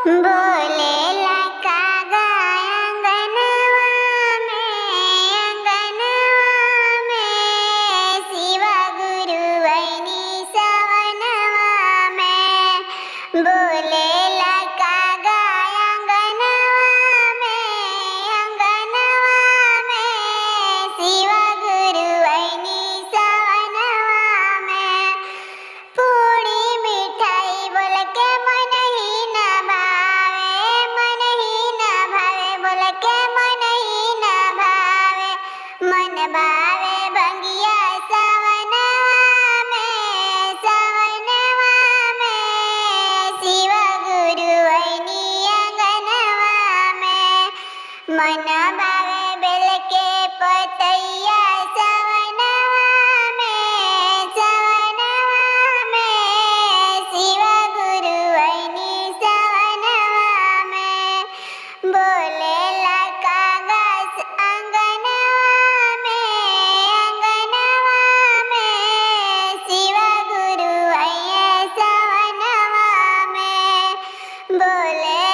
बोलेला कागा अंगनवा में शिवा गुरु वैनी सवनवा में। बोलेला कागा अंगनवा में शिवा गुरु वैनी सवनवा में। पूड़ी मिठाई बोल के मन ही न भावे बोल के मन ही न भावे। मन भावे भंगिया सवनवा में शिवा गुरु वैनी अंगनवा में। मन भावे बेल के पतैया सवनवा में शिवा गुरु वैनी सवनवा में। बोलेला कागा अंगनवा में शिवा गुरु वैया सवनवा में। बोले